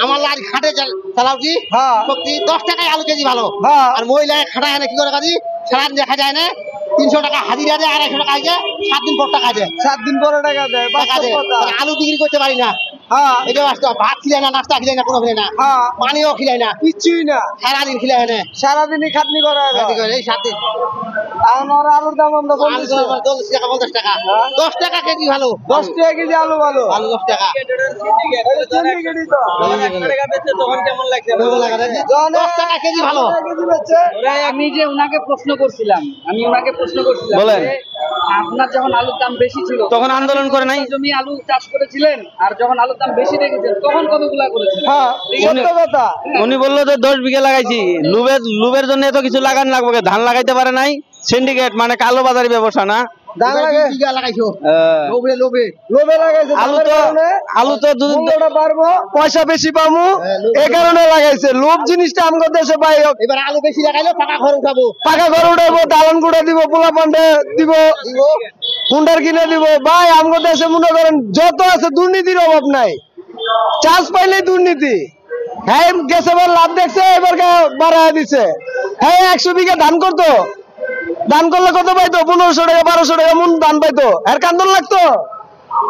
আমার লারি খাটে চালাও কি সত্যি 10 টাকায় আলু কেজি ভালো আর মহিলায় খাটায় না কি করে কাজি সারাদিন দেখা যায় না 300 টাকা হাজিরা দেয় 250 টাকা আগে 7 দিন পর টাকা দেয় 7 দিন পরে টাকা দেয় আলু বিক্রি করতে পারি না এটা বাস্তব ভাত খিলাই না নাস্তা খিলাই না কোনো খিলাই না পানিও খিলাই না কিছুই না সারাদিন খিলাই না সারাদিনই খাটনি করা এই 7 দিন আমার আলুর দাম আমরা 40 টাকা 50 টাকা 10 টাকা কেজি ভালো 10 টাকা কেজি আলু ভালো আলু 10 টাকা আমি যে উনাকে প্রশ্ন করছিলাম আপনার যখন আলুর দাম বেশি ছিল তখন আন্দোলন করে নাই জমি আলু চাষ করেছিলেন আর যখন আলুর দাম বেশি রেখেছেন তখন কতগুলা করেছিলেন উনি বললো যে 10 বিঘা লাগাইছি লুবের জন্য এত কিছু লাগান লাগবে ধান লাগাইতে পারে নাই সিন্ডিকেট মানে কালো বাজারি ব্যবসা না পয়সা বেশি পাবো এই কারণে লাগাইছে লোভ জিনিসটা আমাদের দেশে পাই এবার আলু বেশি লাগাইলে পাকা ঘর উঠাবো দালান গুঁড়া দিব পোলা পান্ডে দিব কুন্ডার কিনে দিব ভাই আমাদের দেশে মনে করেন যত আছে দুর্নীতির অভাব নাই চান্স পাইলেই দুর্নীতি হ্যাঁ গেছে এবার লাভ দেখছে এবার বাড়ায় দিছে হ্যাঁ 100 বিঘা ধান করতো দান করলে কত পাইতো 1500 টাকা 1200 টাকা মন দান পাইতো এর কান্দন লাগতো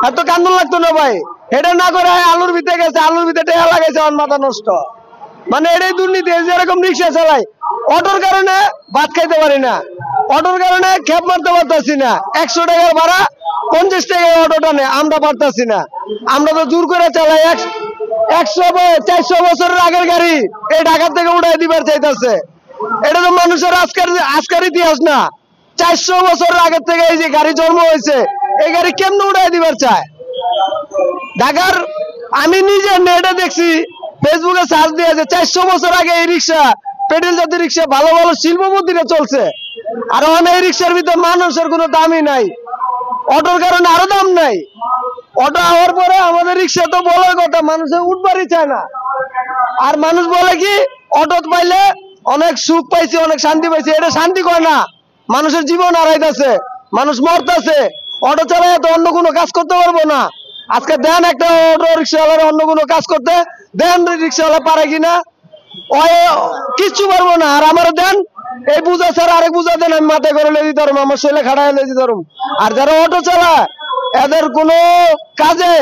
এত কান্দন লাগতো না ভাই এটা না করে আলুর ভিতরে গেছে আলুর ভিতরে টাকা লাগাইছে আমার মাথা নষ্ট মানে এটাই দুর্নীতি যেরকম রিক্সা চালাই অটোর কারণে ভাত খাইতে পারি না অটোর কারণে খেপ মারতে পারতাছি না 100 টাকার ভাড়া 50 টাকায় অটো টানে আমরা পারতাছি না আমরা তো জোর করে চালাই 400 বছরের আগের গাড়ি এই ঢাকা থেকে উঠাই দিবার চাইতেছে এটা তো মানুষের আজকের ইতিহাস না 400 বছরের আগের থেকে এই যে গাড়ি জন্ম হয়েছে এই গাড়ি কেমনে উঠাই দিবার চায় ঢাকার আমি নিজে নেটে দেখছি ফেসবুকে সার্চ দিয়েছে 400 বছর আগে এই রিক্সা পেডেল জাতীয় রিক্সা ভালো ভালো শিল্পপতিরা চলছে আর এই রিক্সার ভিতর মানুষের কোনো দামই নাই অটোর কারণে আরো দাম নাই অটো হওয়ার পরে আমাদের রিক্সা তো বলার কথা মানুষের উঠবারই চায় না আর মানুষ বলে কি অটো পাইলে অনেক সুখ পাইছে অনেক শান্তি পাইছে এটা শান্তি করে না মানুষের জীবন হারাইতেছে মানুষ মরতেছে অটো চালায় তো অন্য কোনো কাজ করতে পারবো না আজকে দেন একটা অটো রিক্সাওয়ালার অন্য কোনো কাজ করতে দেন রিক্সাওয়ালা পারে কিনা কিচ্ছু পারবো না আর আমার দেন এই বুঝা ছাড়া আরেক বুঝা দেন আমি মাথায় করে লেজি ধরুম আমার শৈলে খাড়ায় লেজি ধরুম আর যারা অটো চালায় এদের কোনো কাজে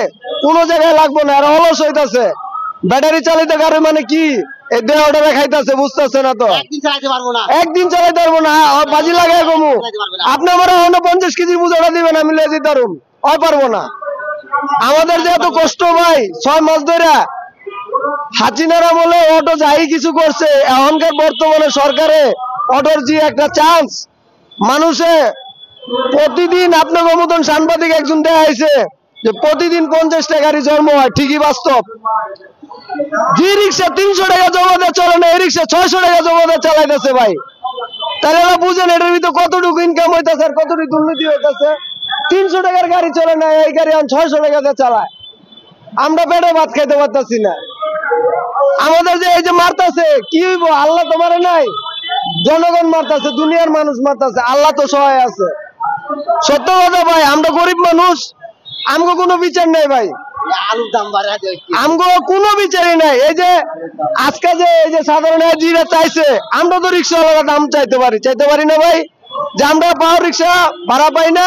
কোনো জায়গায় লাগবো না আর অলস হইতাছে ব্যাটারি চালিত গাড়ি মানে কি এই দেহটা খাইতেছে বুঝতেছে না তো একদিন চালাইতে পারবো না বাজি লাগাই কমু আপনি আমার 50 কেজির বুঝাটা দিবেন আমি লেজি ধরুম পারবো না আমাদের যে এত কষ্ট ভাই 6 মাস ধরে হাসিনারা বলে অটো যাই কিছু করছে এখনকার বর্তমানে সরকারে অটোর যে একটা চান্স মানুষে প্রতিদিন আপনার মতন সাংবাদিক একজন দেখাইছে যে প্রতিদিন 50 টাকারই জন্ম হয় ঠিকই বাস্তব যে রিক্সা 300 টাকা জমা দিয়ে চলে না এই রিক্সা 600 টাকা জমা দিয়ে চালাইতেছে ভাই তাহলে বুঝেন এটার ভিতরে কতটুকু ইনকাম হইতেছে আর কতটুকু দুর্নীতি হইতেছে 300 টাকার গাড়ি চলে না এই গাড়ি 600 টাকা দিয়ে চালায় আমরা পেটে ভাত খাইতে পারতাছি না আমাদের যে এই যে মারতাছে কি হইব আল্লাহ তোমার নাই জনগণ মারতাছে দুনিয়ার মানুষ মারতাছে আল্লাহ তো সহায় আছে সত্য কথা ভাই আমরা গরিব মানুষ আমগো কোনো বিচার নাই ভাই আলুর দাম আমগো কোনো বিচারই নাই এই যে আজকে যে এই যে সাধারণ জিরা চাইছে আমরা তো রিক্সাওয়ালার দাম চাইতে পারি না ভাই যে আমরা পাওয়ার রিক্সা ভাড়া পাই না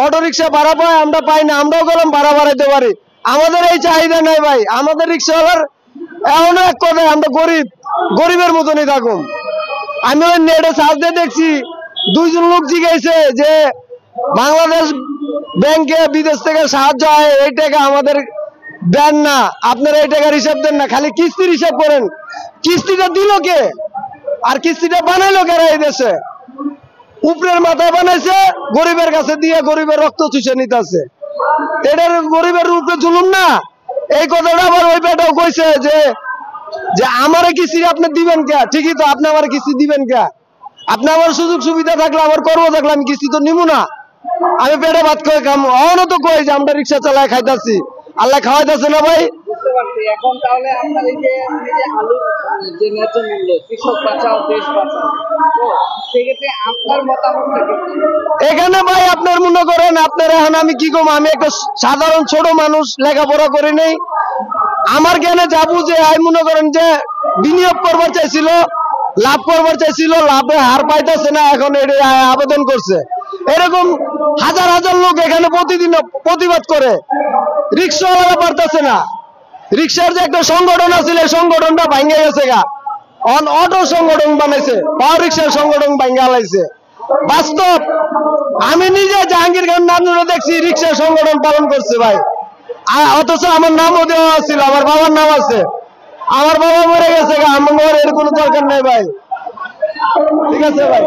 অটো রিক্সা ভাড়া পাই আমরা পাই না আমরাও গেলাম ভাড়া বাড়াইতে পারি আমাদের এই চাহিদা নাই ভাই আমাদের রিক্সাওয়ালার এমন এক কথায় আমরা গরিবের মতনই থাকুন আমি ওই নেটে সার্চ দিয়ে দেখছি 2 জন লোক জিজ্ঞাসা যে বাংলাদেশ ব্যাংকে বিদেশ থেকে সাহায্য হয় এই টাকা আমাদের দেন না আপনারা এই টাকার হিসাব দেন না খালি কিস্তির হিসাব করেন কিস্তিটা দিল কে আর কিস্তিটা বানাইলো কারা এই দেশে উপরের মাথায় বানাইছে গরিবের কাছে দিয়ে গরিবের রক্ত চুষে নিতেছে এটার গরিবের উপরে জুলুম না এই কথাটা আবার ওই বেটাও কইছে যে আমারে কিস্তি আপনি দিবেন কে ঠিকই তো আপনি আমার কিস্তি দিবেন কে আপনি আমার সুযোগ সুবিধা থাকলে আমার কর্ম থাকলে আমি কিস্তি তো নিব না আমি পেটে ভাত খাই খামো অন তো কই যে আমরা রিক্সা চালায় খাইতাছি আল্লাহ খাওয়াইতেছে না ভাই বুঝতে পারছি। এখন তাহলে আপনার এই যে আলুর যে ন্যায্য মূল্য, কৃষক বাঁচাও দেশ বাঁচাও, তো সেক্ষেত্রে আপনার মতামতটা কি? এখানে ভাই আপনার মনে করেন আপনার এখন আমি কি করবো, আমি একটা সাধারণ ছোট মানুষ, লেখাপড়া করি নেই, আমার জ্ঞানে যা বুঝে আমি মনে করেন যে বিনিয়োগ করবার চাইছিল, লাভ করবার চাইছিল, লাভে হার পাইতেছে না, এখন এটা আবেদন করছে। এরকম হাজার হাজার লোক এখানে প্রতিদিন প্রতিবাদ করে, রিক্সাওয়ালারা পারতেছে না। রিক্সার যে একটা সংগঠন আছিল এই সংগঠনটা ভাঙ্গে গেছে গা, অটো সংগঠন বানাইছে, পাওয়ার রিক্সার সংগঠন ভাঙ্গা লাইছে। বাস্তব আমি নিজে জাহাঙ্গীর খান নানুরও দেখছি রিক্সা সংগঠন পালন করছে ভাই, অথচ আমার নামও দেওয়া ছিল, আমার বাবার নাম আছে, আমার বাবা মরে গেছে গা, আমার এর কোনো দরকার নাই ভাই। ঠিক আছে ভাই।